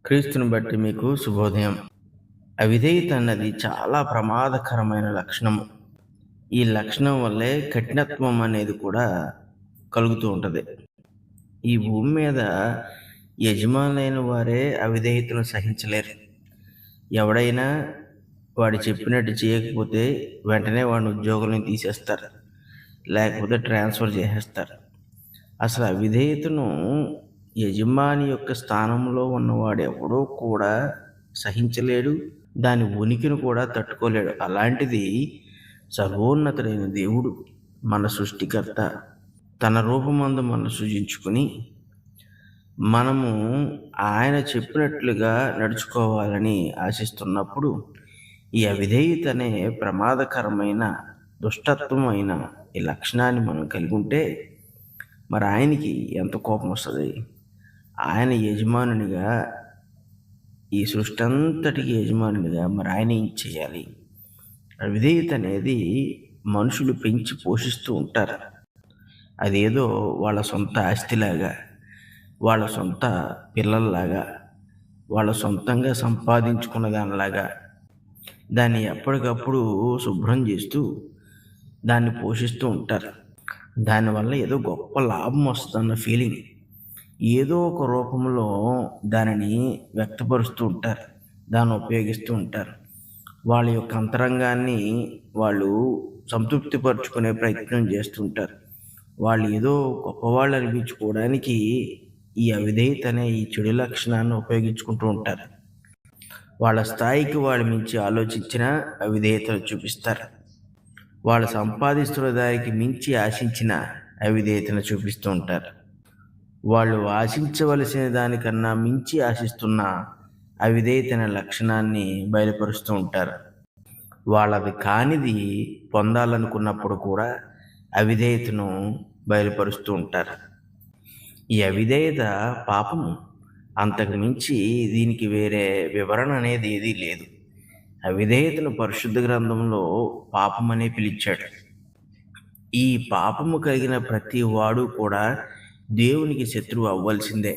క్రీస్తుని బట్టి మీకు శుభోదయం. అవిధేయత అన్నది చాలా ప్రమాదకరమైన లక్షణము. ఈ లక్షణం వల్లే కఠినత్వం అనేది కూడా కలుగుతూ ఉంటుంది. ఈ భూమి మీద యజమానులైన వారే అవిధేయతను సహించలేరు. ఎవడైనా వాడు చెప్పినట్టు చేయకపోతే వెంటనే వాడిని ఉద్యోగంలో తీసేస్తారు, లేకపోతే ట్రాన్స్ఫర్ చేసేస్తారు. అసలు అవిధేయతను యజమాని యొక్క స్థానంలో ఉన్నవాడు ఎవడో కూడా సహించలేడు, దాని ఉనికిని కూడా తట్టుకోలేడు. అలాంటిది సర్వోన్నతుడైన దేవుడు, మన సృష్టికర్త, తన రూపమందు మనం సృజించుకుని మనము ఆయన చెప్పినట్లుగా నడుచుకోవాలని ఆశిస్తున్నప్పుడు ఈ అవిధేయత అనే ప్రమాదకరమైన దుష్టత్వమైన ఈ లక్షణాన్ని మనం కలిగి ఉంటే మరి ఆయనకి ఎంత కోపం వస్తుంది. ఆయన యజమానునిగా, ఈ సృష్టి అంతటికి యజమానునిగా మరి ఆయన ఏం చేయాలి? అవిధేయత అనేది మనుషులు పెంచి పోషిస్తూ ఉంటారు. అదేదో వాళ్ళ సొంత ఆస్తిలాగా, వాళ్ళ సొంత పిల్లల్లాగా, వాళ్ళ సొంతంగా సంపాదించుకున్న దానిలాగా దాన్ని ఎప్పటికప్పుడు శుభ్రం చేస్తూ దాన్ని పోషిస్తూ ఉంటారు. దానివల్ల ఏదో గొప్ప లాభం వస్తుందన్న ఫీలింగ్ ఏదో ఒక రూపంలో దానిని వ్యక్తపరుస్తూ ఉంటారు, దాన్ని ఉపయోగిస్తూ ఉంటారు. వాళ్ళ యొక్క అంతరంగాన్ని వాళ్ళు సంతృప్తిపరుచుకునే ప్రయత్నం చేస్తుంటారు. వాళ్ళు ఏదో గొప్పవాళ్ళు అనిపించుకోవడానికి ఈ అవిధేయత అనే ఈ చెడు లక్షణాన్ని ఉపయోగించుకుంటూ ఉంటారు. వాళ్ళ స్థాయికి వాళ్ళు మించి ఆలోచించిన అవిధేయతను చూపిస్తారు. వాళ్ళు సంపాదిస్తున్న దానికి మించి ఆశించిన అవిధేయతను చూపిస్తూ ఉంటారు. వాళ్ళు ఆశించవలసిన దానికన్నా మించి ఆశిస్తున్న అవిధేయతన లక్షణాన్ని బయలుపరుస్తూ ఉంటారు. వాళ్ళది కానిది పొందాలనుకున్నప్పుడు కూడా అవిధేయతను బయలుపరుస్తూ ఉంటారు. ఈ అవిధేయత పాపము, అంతకు మించి దీనికి వేరే వివరణ అనేది ఏదీ లేదు. అవిధేయతను పరిశుద్ధ గ్రంథంలో పాపమనే పిలిచాడు. ఈ పాపము కలిగిన ప్రతి వాడు కూడా దేవునికి శత్రువు అవ్వాల్సిందే.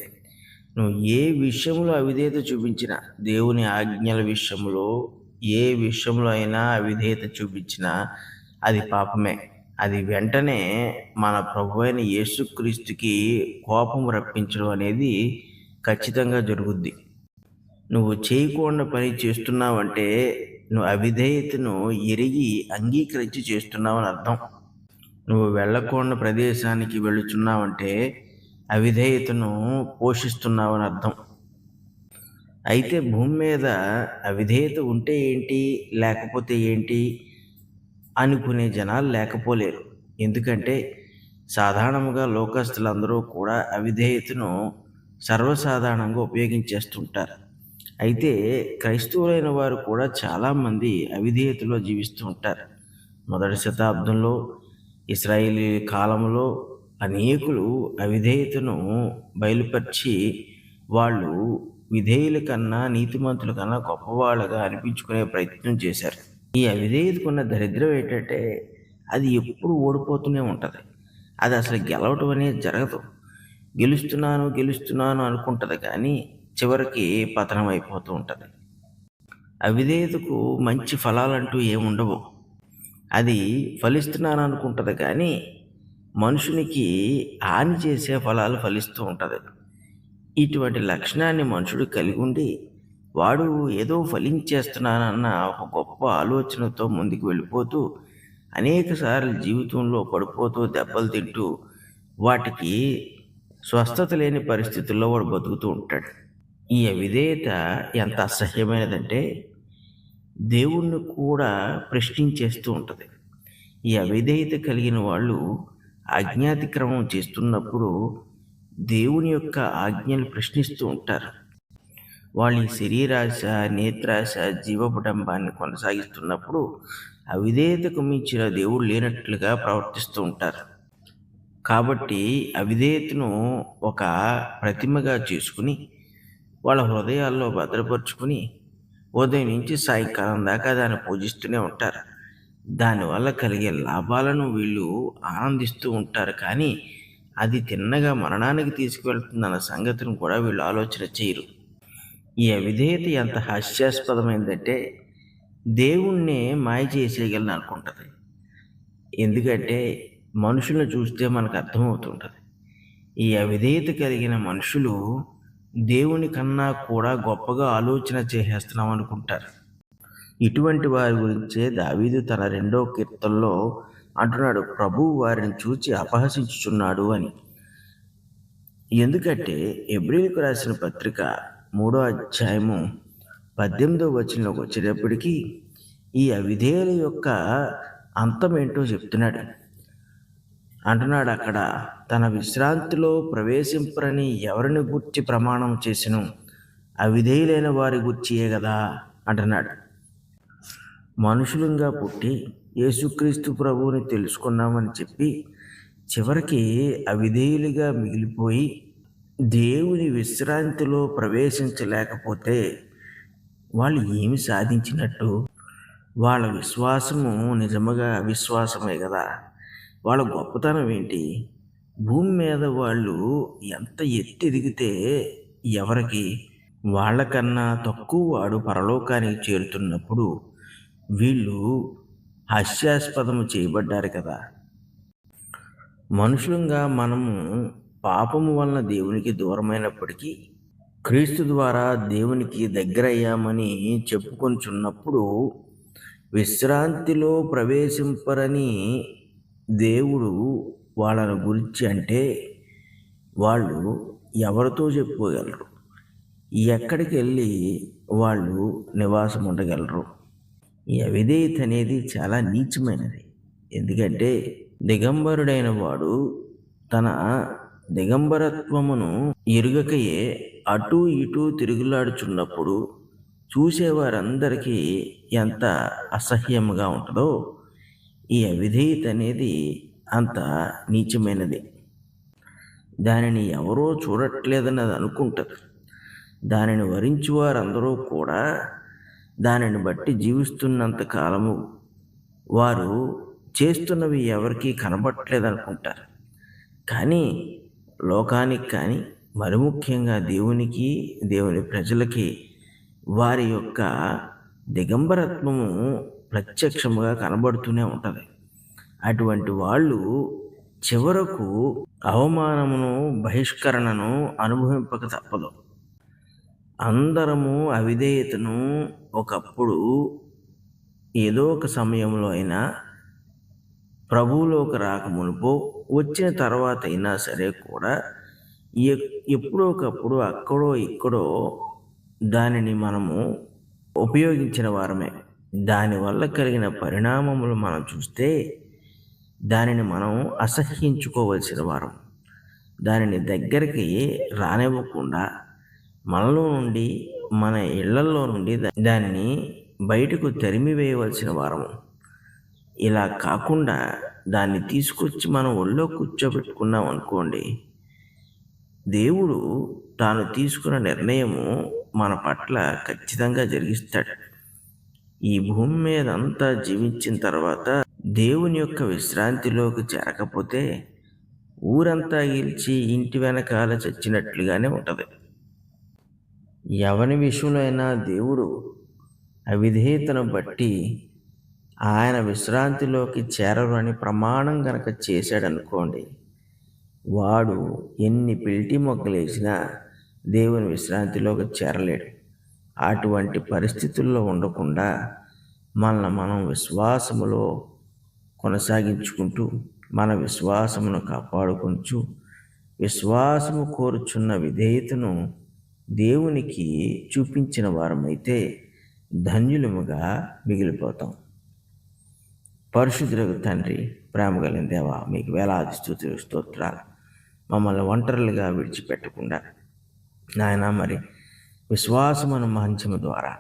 నువ్వు ఏ విషయంలో అవిధేయత చూపించినా, దేవుని ఆజ్ఞల విషయంలో ఏ విషయంలో అయినా అవిధేయత చూపించినా అది పాపమే. అది వెంటనే మన ప్రభువైన యేసుక్రీస్తుకి కోపం రప్పించడం అనేది ఖచ్చితంగా జరుగుద్ది. నువ్వు చేయకూడని పని చేస్తున్నావంటే నువ్వు అవిధేయతను ఎరిగి అంగీకరించి చేస్తున్నావని అర్థం. నువ్వు వెళ్ళకూడని ప్రదేశానికి వెళుతున్నావంటే అవిధేయతను పోషిస్తున్నావని అర్థం. అయితే భూమి మీద అవిధేయత ఉంటే ఏంటి, లేకపోతే ఏంటి అనుకునే జనాలు లేకపోలేరు. ఎందుకంటే సాధారణంగా లోకస్తులందరూ కూడా అవిధేయతను సర్వసాధారణంగా ఉపయోగించేస్తుంటారు. అయితే క్రైస్తవులైన వారు కూడా చాలామంది అవిధేయతలో జీవిస్తూ ఉంటారు. మొదటి శతాబ్దంలో ఇశ్రాయేలీ కాలంలో అనేకులు అవిధేయతను బయలుపరిచి వాళ్ళు విధేయుల కన్నా నీతిమంతుల కన్నా గొప్పవాళ్ళగా అనిపించుకునే ప్రయత్నం చేశారు. ఈ అవిధేయతకున్న దరిద్రం ఏంటంటే అది ఎప్పుడు ఓడిపోతూనే ఉంటుంది. అది అసలు గెలవటం అనేది జరగదు. గెలుస్తున్నాను అనుకుంటుంది, కానీ చివరికి పతనం అయిపోతూ ఉంటుంది. అవిధేయతకు మంచి ఫలాలంటూ ఏముండవు. అది ఫలిస్తున్నాను అనుకుంటుంది, కానీ మనుషునికి హాని చేసే ఫలాలు ఫలిస్తూ ఉంటుంది. ఇటువంటి లక్షణాన్ని మనుషుడు కలిగి ఉండి వాడు ఏదో ఫలించేస్తున్నానన్న ఒక గొప్ప ఆలోచనతో ముందుకు వెళ్ళిపోతూ అనేక సార్లు జీవితంలో పడిపోతూ దెబ్బలు తింటూ వాటికి స్వస్థత లేని పరిస్థితుల్లో వాడు బతుకుతూ ఉంటాడు. ఈ అవిధేయత ఎంత అసహ్యమైనదంటే దేవుణ్ణి కూడా ప్రశ్నించేస్తూ ఉంటుంది. ఈ అవిధేయత కలిగిన వాళ్ళు అజ్ఞాతిక్రమం చేస్తున్నప్పుడు దేవుని యొక్క ఆజ్ఞలు ప్రశ్నిస్తూ ఉంటారు. వాళ్ళు ఈ శరీరాశ, నేత్రాశ, జీవపుటంబాన్ని కొనసాగిస్తున్నప్పుడు అవిధేయతకు మించిన దేవుడు లేనట్లుగా ప్రవర్తిస్తూ ఉంటారు. కాబట్టి అవిధేయతను ఒక ప్రతిమగా చేసుకుని వాళ్ళ హృదయాల్లో భద్రపరుచుకుని ఉదయం నుంచి సాయంకాలం దాకా దాన్ని పూజిస్తూనే ఉంటారు. దానివల్ల కలిగే లాభాలను వీళ్ళు ఆనందిస్తూ ఉంటారు, కానీ అది తిన్నగా మరణానికి తీసుకువెళ్తుందన్న సంగతిని కూడా వీళ్ళు ఆలోచన చేయరు. ఈ అవిధేయత ఎంత హాస్యాస్పదమైందంటే దేవుణ్ణే మాయ చేసేయగలను అనుకుంటుంది. ఎందుకంటే మనుషులను చూస్తే మనకు అర్థమవుతుంటుంది. ఈ అవిధేయత కలిగిన మనుషులు దేవుని కన్నా కూడా గొప్పగా ఆలోచన చేసేస్తున్నాం అనుకుంటారు. ఇటువంటి వారి గురించే దావీదు తన 2వ కీర్తనలో అంటున్నాడు, ప్రభువు వారిని చూచి అపహసించుచున్నాడు అని. ఎందుకంటే హెబ్రీయులకు రాసిన పత్రిక 3వ అధ్యాయము 18వ వచనంలోకి వచ్చేటప్పటికి ఈ అవిధేయుల యొక్క అంతమేంటో చెప్తున్నాడు. అంటున్నాడు అక్కడ, తన విశ్రాంతిలో ప్రవేశింపరని ఎవరిని గుర్చి ప్రమాణం చేసిను, అవిధేయులైన వారి గుర్చియే కదా అంటున్నాడు. మనుషులంగా పుట్టి యేసుక్రీస్తు ప్రభువుని తెలుసుకున్నామని చెప్పి చివరికి అవిధేయులుగా మిగిలిపోయి దేవుని విశ్రాంతిలో ప్రవేశించలేకపోతే వాళ్ళు ఏమి సాధించినట్టు? వాళ్ళ విశ్వాసము నిజముగా అవిశ్వాసమే కదా. వాళ్ళ గొప్పతనం ఏంటి? భూమి మీద వాళ్ళు ఎంత ఎదిగితే ఎవరికి? వాళ్ళకన్నా తక్కువ వాడు పరలోకానికి చేరుతున్నప్పుడు వీళ్ళు హాస్యాస్పదము చేయబడ్డారు కదా. మనుషులంగా మనము పాపము వలన దేవునికి దూరమైనప్పటికీ క్రీస్తు ద్వారా దేవునికి దగ్గరయ్యామని చెప్పుకొనిచున్నప్పుడు విశ్రాంతిలో ప్రవేశింపరని దేవుడు వాళ్ళని గురించి అంటే వాళ్ళు ఎవరితో చెప్పుకోగలరు? ఎక్కడికి వెళ్ళి వాళ్ళు నివాసం ఉండగలరు? ఈ అవిధేయత అనేది చాలా నీచమైనది. ఎందుకంటే దిగంబరుడైన వాడు తన దిగంబరత్వమును ఎరుగకయే అటూ ఇటూ తిరుగులాడుచున్నప్పుడు చూసేవారందరికీ ఎంత అసహ్యముగా ఉంటుందో, ఈ అవిధేయత అనేది అంత నీచమైనది. దానిని ఎవరో చూడట్లేదన్నది అనుకుంటారు. దానిని వరించి వారందరూ కూడా దానిని బట్టి జీవిస్తున్నంత కాలము వారు చేస్తున్నవి ఎవరికీ కనబట్టలేదనుకుంటారు. కానీ లోకానికి కానీ మరి ముఖ్యంగా దేవునికి, దేవుని ప్రజలకి వారి యొక్క దిగంబరత్వము ప్రత్యక్షముగా కనబడుతూనే ఉంటుంది. అటువంటి వాళ్ళు చివరకు అవమానమును, బహిష్కరణను అనుభవింపక తప్పదు. అందరము అవిధేయతను ఒకప్పుడు ఏదో ఒక సమయంలో అయినా ప్రభువులోకి రాకమునుపో వచ్చిన తర్వాత అయినా సరే కూడా ఎప్పుడో ఒకప్పుడు అక్కడో ఇక్కడో దానిని మనము ఉపయోగించిన వారమే. దానివల్ల కలిగిన పరిణామములు మనం చూస్తే దానిని మనం అసహ్యించుకోవలసిన వారం. దానిని దగ్గరికి రానివ్వకుండా మనలో నుండి, మన ఇళ్లలో నుండి దానిని బయటకు తరిమివేయవలసిన వారము. ఇలా కాకుండా దాన్ని తీసుకొచ్చి మనం ఒళ్ళో కూర్చోబెట్టుకున్నాం అనుకోండి, దేవుడు తాను తీసుకున్న నిర్ణయము మన పట్ల ఖచ్చితంగా జరిగిస్తాడు. ఈ భూమి మీద అంతా జీవించిన తర్వాత దేవుని యొక్క విశ్రాంతిలోకి చేరకపోతే ఊరంతా గెలిచి ఇంటి వెనకాల చచ్చినట్లుగానే ఉంటుంది. ఎవరి విషయంలో అయినా దేవుడు అవిధేయతను బట్టి ఆయన విశ్రాంతిలోకి చేరరు అని ప్రమాణం గనక చేశాడనుకోండి, వాడు ఎన్ని పిల్టి మొగ్గలేసినా దేవుని విశ్రాంతిలోకి చేరలేడు. అటువంటి పరిస్థితుల్లో ఉండకుండా మనల్ని మనం విశ్వాసములో కొనసాగించుకుంటూ మన విశ్వాసమును కాపాడుకొంచు విశ్వాసము కోరుచున్న విధేయతను దేవునికి చూపించిన వారమైతే ధన్యులముగా మిగిలిపోతాం. పరిశుద్ధులకు తండ్రి, ప్రేమ కలిగిన దేవా, మీకు వేలాది స్తుతులు స్తోత్రాలు. మమ్మల్ని ఒంటరులుగా విడిచిపెట్టకుండా నాయన మరి విశ్వాసమును మంచము ద్వారా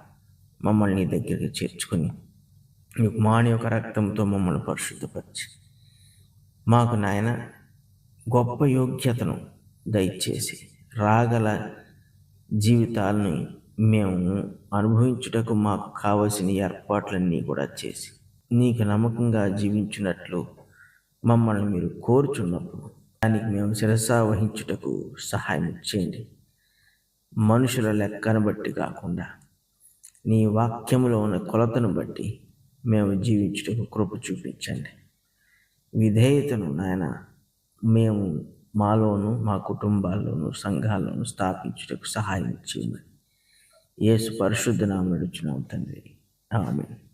మమ్మల్ని నీ దగ్గరికి చేర్చుకుని మీ కుమారుని యొక్క రక్తంతో మమ్మల్ని పరిశుద్ధపరిచి మాకు నాయన గొప్ప యోగ్యతను దయచేసి రాగల జీవితాలను మేము అనుభవించుటకు మాకు కావలసిన ఏర్పాట్లన్నీ కూడా చేసి నీకు నమ్మకంగా జీవించినట్లు మమ్మల్ని మీరు కోరుచున్నప్పుడు దానికి మేము శిరసా వహించుటకు సహాయం చేయండి. మనుషుల లెక్కను బట్టి కాకుండా నీ వాక్యములో ఉన్న కొలతను బట్టి మేము జీవించుటకు కృప చూపించండి. విధేయతను నాయన మేము మాలోను, మా కుటుంబాల్లోను, సంఘాల్లోను స్థాపించుటకు సహాయం చేయమని యేసు పరిశుద్ధ నామమున అడుగుచున్నాము తండ్రి. ఆమేన్.